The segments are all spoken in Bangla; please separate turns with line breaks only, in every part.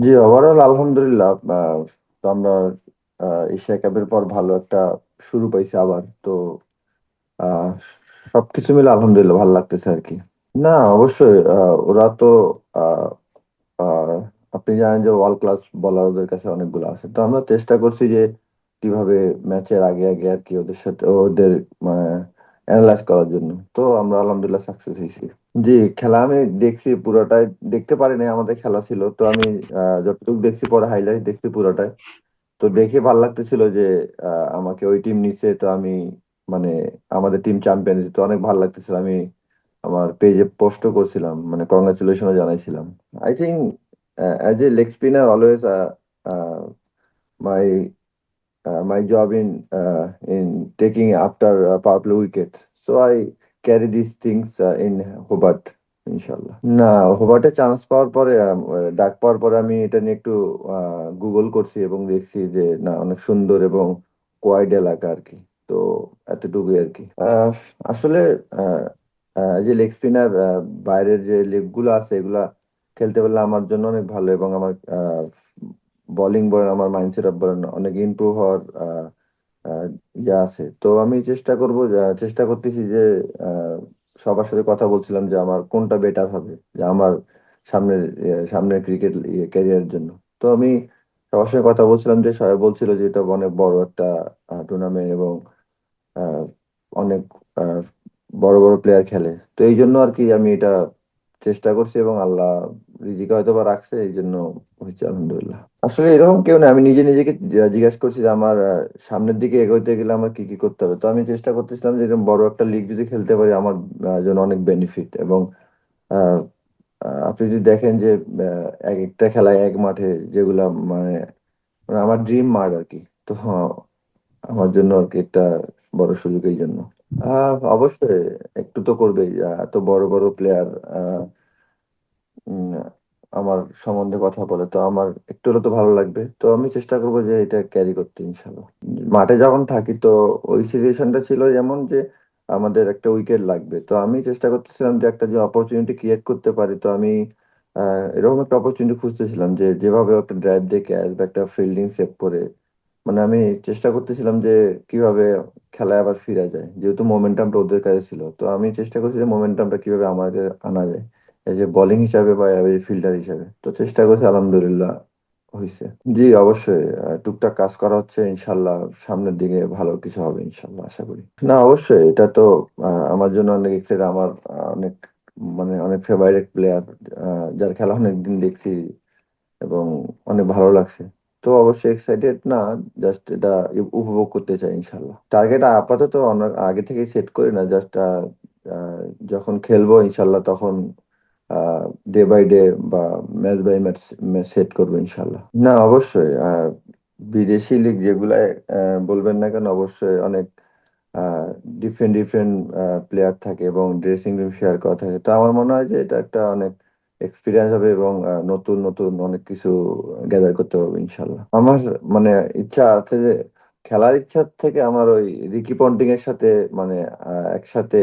জি, ওভারঅল আলহামদুলিল্লাহ। তো আমরা এশিয়া কাপের পর ভালো একটা শুরু পাইছি আবার তো। আহ, সবকিছু মিলে আলহামদুলিল্লাহ ভালো লাগতেছে আর কি। না, অবশ্যই ওরা তো আহ, আহ, আপনি জানেন যে ওয়ার্ল্ড ক্লাস বলার ওদের কাছে অনেকগুলো আছে, তো আমরা চেষ্টা করছি যে কিভাবে ম্যাচের আগে আগে আর কি ওদের সাথে ওদের অ্যানালাইজ করার জন্য। তো আমরা আলহামদুলিল্লাহ সাকসেস হয়েছি। জি, খেলা আমি দেখছি পুরোটাই। দেখতে পারি নাই, আমাদের খেলা ছিল তো আমি যতটুকু দেখছি পরে হাইলাইট দেখছি পুরোটাই। তো দেখে ভালো লাগতেছিল যে আমাকে ওই টিম নিচে, তো আমি মানে আমাদের টিম চ্যাম্পিয়ন তো অনেক ভালো লাগতেছিল। আমি আমার পেজে পোস্টও করছিলাম, মানে কংগ্রাচুলেশনও জানাইছিলাম। I think as a leg spinner always my my job in taking after power play wicket. So I carry these things in Hobart, ইনশাল্লাহ। না, হোবার্টে চান্স পাওয়ার পরে ডাক পাওয়ার পরে আমি এটা নিয়ে একটু গুগল করছি এবং দেখছি যে না, অনেক সুন্দর এবং কোয়াইট এলাকা আর কি। তো এতটুকুই আর কি। আসলে আহ, যে লেগ স্পিনার বাইরের যে লেগ গুলো আছে এগুলা খেলতে পারলে আমার জন্য অনেক ভালো, এবং আমার বোলিং বলেন আমার মাইন্ডসেট আপ বলেন অনেক ইমপ্রুভ হওয়ার আহ, ইয়ে আছে। তো আমি চেষ্টা করব, চেষ্টা করতেছি যে আহ, সবার সাথে কথা বলছিলাম যে আমার কোনটা বেটার হবে, যে আমার সামনের সামনের ক্রিকেট ক্যারিয়ারের জন্য। তো আমি সবার সঙ্গে কথা বলছিলাম, যে সবাই বলছিল যে এটা অনেক বড় একটা টুর্নামেন্ট এবং আহ, অনেক আহ, বড় বড় প্লেয়ার খেলে। তো এই জন্য আর কি আমি এটা চেষ্টা করছি, এবং আল্লাহ রিজিকে হয়তো বা রাখছে, এই জন্য হয়েছে আলহামদুলিল্লাহ। আসলে এরকম কেউ না, আমি নিজে নিজেকে জিজ্ঞাসা করছি যে আমার সামনের দিকে এগোতে গেলে আমার কি কি করতে হবে। তো আমি চেষ্টা করতেছিলাম যে এরকম বড় একটা লিগ যদি খেলতে পারি আমার জন্য অনেক বেনিফিট। এবং আহ, আপনি যদি দেখেন যে এক একটা খেলায় এক মাঠে যেগুলা মানে মানে আমার ড্রিম মাঠ আর কি। তো আমার জন্য আর কি একটা বড় সুযোগ এই জন্য। অবশ্যই একটু তো করবেই। এত বড় বড় প্লেয়ার আমার সম্বন্ধে কথা বলে, তো আমার একটু হলে তো ভালো লাগবে। তো আমি চেষ্টা করবো যে এটা ক্যারি করতে ইনশাল্লাহ। মাঠে যখন থাকি তো ওই সিচুয়েশনটা ছিল যেমন যে আমাদের একটা উইকেট লাগবে, তো আমি চেষ্টা করতেছিলাম যে একটা যে অপরচুনিটি ক্রিয়েট করতে পারি। তো আমি এরকম একটা অপরচুনিটি খুঁজতেছিলাম যে যেভাবে একটা ড্রাইভ দিয়ে ক্যাচ বা একটা ফিল্ডিং সেভ করে, মানে আমি চেষ্টা করতেছিলাম যে কিভাবে খেলায় আবার ফিরা যায়, যেহেতু মোমেন্টামটা ওদের কাছে ছিল। তো আমি চেষ্টা করছি যে মোমেন্টামটা কিভাবে আমাদের আনা যায়, এই যে বোলিং হিসাবে বা ফিল্ডার হিসাবে। তো চেষ্টা করছি, আলহামদুলিল্লাহ হয়েছে। জি, অবশ্যই টুকটাক কাজ করা হচ্ছে, ইনশাল্লাহ সামনের দিকে ভালো কিছু হবে ইনশাল্লাহ, আশা করি। না, অবশ্যই এটা তো আমার জন্য অনেক এক্সাইটেড। আমার অনেক মানে অনেক ফেভারিট প্লেয়ার, যার খেলা অনেক দিন দেখছি এবং অনেক ভালো লাগছে। তো অবশ্যই এক্সাইটেড না, জাস্ট এটা উপভোগ করতে চাই ইনশাল্লাহ। টার্গেট আপাতত অনেক আগে থেকে সেট করি না, জাস্ট যখন খেলবো ইনশাল্লাহ তখন ডে বাই ডে বা ম্যাচ বাই ম্যাচ সেট করবো ইনশাল্লাহ। না, অবশ্যই বিদেশি লিগ যেগুলাই বলবেন না কেন, অবশ্যই অনেক ডিফারেন্ট ডিফারেন্ট প্লেয়ার থাকে এবং ড্রেসিং রুম শেয়ার করা থাকে। তো আমার মনে হয় যে এটা একটা অনেক এক্সপিরিয়েন্স হবে এবং নতুন নতুন অনেক কিছু গ্যাদার করতে পারবো ইনশাল্লাহ। আমার মানে ইচ্ছা আছে যে খেলার ইচ্ছা থেকে আমার ওই রিকি পন্টিং এর সাথে মানে একসাথে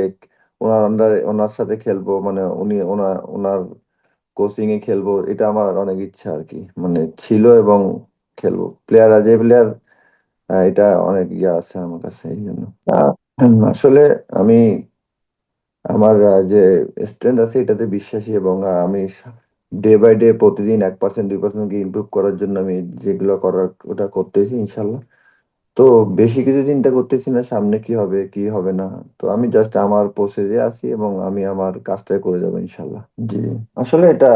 ওনার আন্ডারে ওনার সাথে খেলবো, মানে উনি ওনার ওনার কোচিং এ খেলবো, এটা আমার অনেক ইচ্ছা আর কি। মানে ছিল এবং খেলবো প্লেয়ার, যে প্লেয়ার এটা অনেক ইয়ে আছে আমার কাছে এই জন্য। আহ, আসলে আমি আমার যে স্ট্রেংথ আছে এটাতে বিশ্বাসী, এবং আমি ডে বাই ডে প্রতিদিন 1% 2% ইমপ্রুভ করার জন্য আমি যেগুলো করার ওটা করতেছি ইনশাল্লাহ। তো বেশি কিছু চিন্তা করতেছি না সামনে কি হবে কি হবে না। তো আমি জাস্ট আমার প্রসেসে আছি এবং আমি আমার কাজটাই করে যাবো ইনশাল্লাহ। জি, আসলে এটা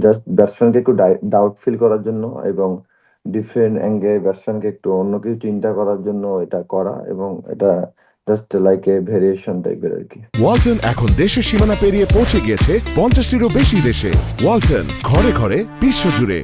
জাস্ট ব্যাটসম্যানকে একটু ডাউট ফিল করার জন্য এবং ডিফারেন্ট অ্যাঙ্গেল ব্যাটসম্যানকে একটু অন্য কিছু চিন্তা করার জন্য এটা করা, এবং এটা জাস্ট লাইক এ ভেরিয়েশন টাইপের আর কি।
ওয়ালটন এখন দেশের সীমানা পেরিয়ে পৌঁছে গিয়েছে 50টিরও বেশি দেশে। ওয়ালটন, ঘরে ঘরে বিশ্বজুড়ে।